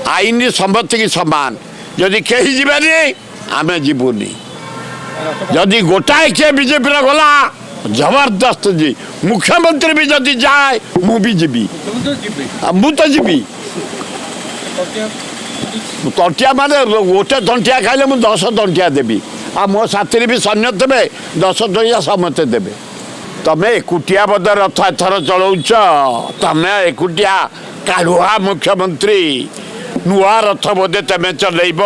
आईन सम्मति की समान जदि कहीं जीवानी आम जीवनी जदि गोटाए किए बीजेपी गला जबरदस्त जी मुख्यमंत्री भी जदि जाए मु भी जीवी मु तो जीवी तंटिया माने गोटे तंटिया खाइले मु 10 तंटिया देवी आ मो साथी भी सैन्य देवे 10 टंकिया समस्ते देवे तमें एकुटिया बद रथ एथर चलाउच तमें एकुटिया काढ़ुआ मुख्यमंत्री नुआ रथ बोधे तमें चलैब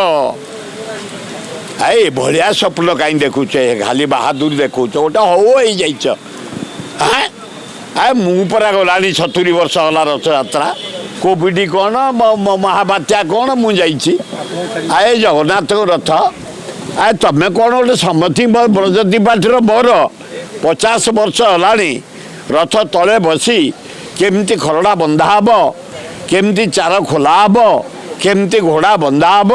ए भाया स्वप्न कहीं देखुचे खाली बहादुरी देखुच गोटे हो जाइच मुरा गला 70 वर्ष गला रथ यात्रा कोविड कौन महाबात्या कौन मुझे आए जगन्नाथ रथ आ तमें कौन गोटे सम्मति ब्रजती पार्टी मोर 50 वर्ष है रथ तले बसी केमती खरड़ा बंधा हम केमती चार खोला हम केमती घोड़ा बंधा हम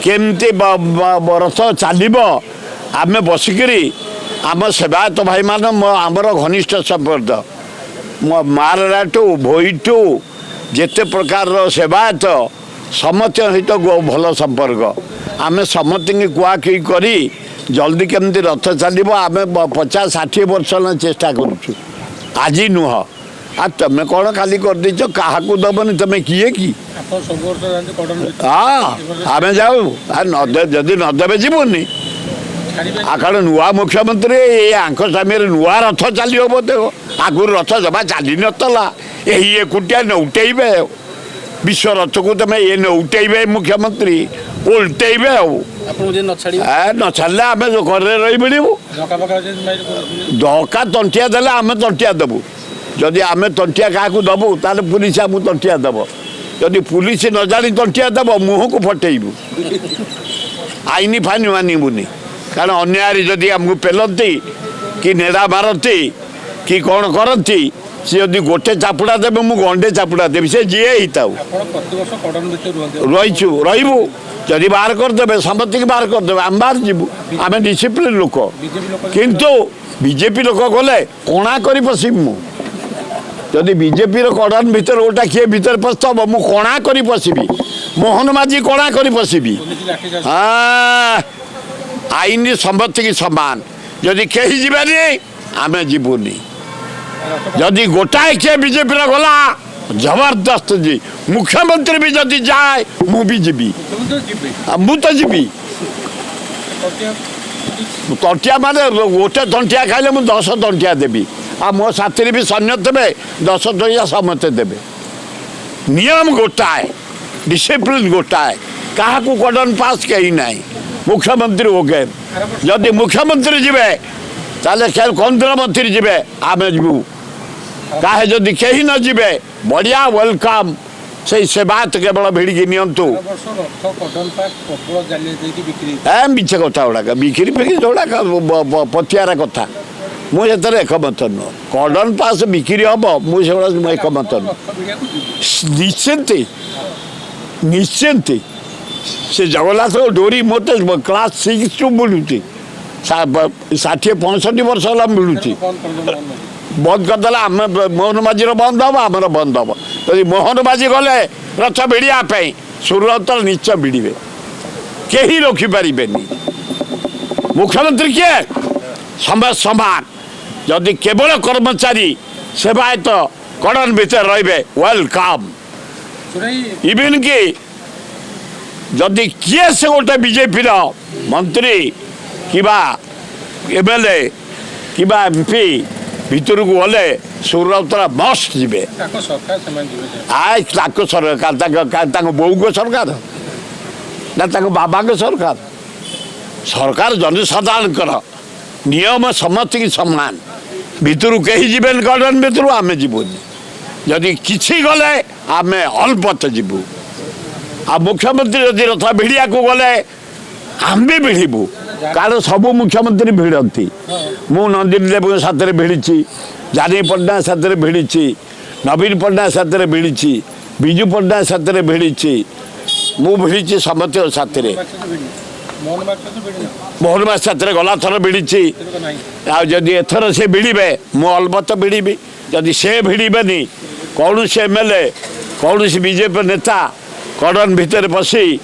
केमती रथ चलो आम बसिकी आम सेवायत भाई मान आमर घनिष्ठ संपर्क माराटू भोईटू जिते प्रकार सेवायत समस्त सहित भल संपर्क आम समस्त कुआखी करी जल्दी केमती रथ चलो आम 50-60 वर्ष चेष्टा करुचु आज नुह आ तमें कौन खाली कर दीच क्या दबनी तमें किए कि हाँ आम जाऊ जदि नदेवे जीवनी आखड़ नुआ मुख्यमंत्री सामने नुआ रथ चलो बोधे आगुरी रथ जमा चली नला यही एकुटिया नौटेबे विश्व रथ को तुम ये नौटेबे मुख्यमंत्री उल्टेबे न छाड़े आम घर रही मिलू दका तंटिया देले आम तंटिया देबू जदि आम तंटिया क्या दबू ताले पुलिस आम तंटिया दब जदि पुलिस न जानी तंटिया दब मुह को फटेबू आईनी फाइन मानबूनी कारण अन्याय जदि आमको पेलती कि नेड़ा मारती कि कौन करती सी जदि गोटे चापुड़ा देवे मु गंडे चापुड़ा देवी से जी ही रहीचु रहीबू जदि बाहर करदे सम्मति की बाहर करदे आम बाहर जीवु आम डिसिप्लिन लोक किंतु बीजेपी लोक गले कणा कर पशिमु जदि बीजेपी कड़न भितर गोटा किए भितर पशब मु कणा कर पशिबी मोहन माझी कणा कर पशिबी हाँ आईन सम्मति की समान जदि कहीं जीवानी आम जीवनी जदि गोटाए किए बीजेपी गला जबरदस्त जी मुख्यमंत्री भी जदि जाए मु भी जीवी मु तो जीवी तंटिया माने गोटे तंटिया खाइले मु 10 तंटिया देवी आ मो साथी भी सैन्य देवे 10 टंकिया समस्ते देवे नियम गोटाए डिसिप्लिन गोटाए क्या कड़न पास कहीं ना मुख्यमंत्री हो गए जदि मुख्यमंत्री जीवे ताले केंद्र मंत्री जीवे आम जीवु काहे जदि कहीं न जीवे बढ़िया वेलकम से सेवायत केवल भिड़की नियंतु मिछ कथा गुड़ाक बिक्री फिक्री गुड़ाक पथियार कथा मुझे एकमत नुह कड़न पास बिक्री हम मुझे एकमत नुह निश्चिंत निश्चिंत से जगन्नाथ डोरी मत क्लास 6 टू बुलूची 60-65 वर्ष है मिलूँ बंद करदे आम मोहन माझी बंद हम आमर बंद हम यदि मोहन माझी गले रथ भिड़ापी सूर्यवतर निश्चय भिड़े कहीं रखिपारे मुख्यमंत्री किए समय समान जदि केवल कर्मचारी सेवायत कड़न भितर रे वेलकम इवन कि जदि किए से गोटे बीजेपी मंत्री किबा एमएलए किबा एमपी भितर को गले सूर्यवतर मस्ट जीवे सरकार बोऊ को सरकार ना बाबा को सरकार सरकार जनसाधारण नियम समस्त की समान भितर कहीं जीवन गार्डन भितर आम जीवनी जदि किसी गले आम अल्पत जीवु आ मुख्यमंत्री जदि रथ भिड़िया को गले आम भी भिड़बू कारण सब मुख्यमंत्री भिड़ती मु नंदिनी देव साथ भिड़ी जानी पट्टनायक साथ भिड़ी नवीन पट्टनायक साथ भिड़ी विजु पट्टनायक साथ भिड़ी मु भिड़ी समस्त साथ मोहन मास साथ गला थर भिड़ी आदि एथर से भिड़े मु अलबत भिड़ी जदि से भिड़बेनि कौन से एमएलए कौन से बीजेपी नेता कड़न भितर पशि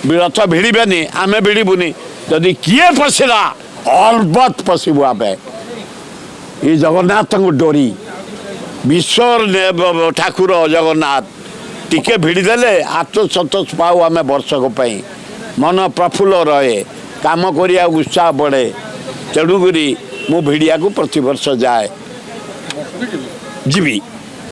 रथ भिड़बेनि आम भिड़बुनि जदि किए पशिला अलबत् पशु आम ये जगन्नाथ को डोरी विश्व ठाकुर जगन्नाथ टिके भिड़देले आत्मसंतोष पाऊ आम वर्षक मन प्रफुल्ल रहे काम करिया उत्साह बढ़े तेणुक मु भिड़िया को प्रति वर्ष जाए जीवी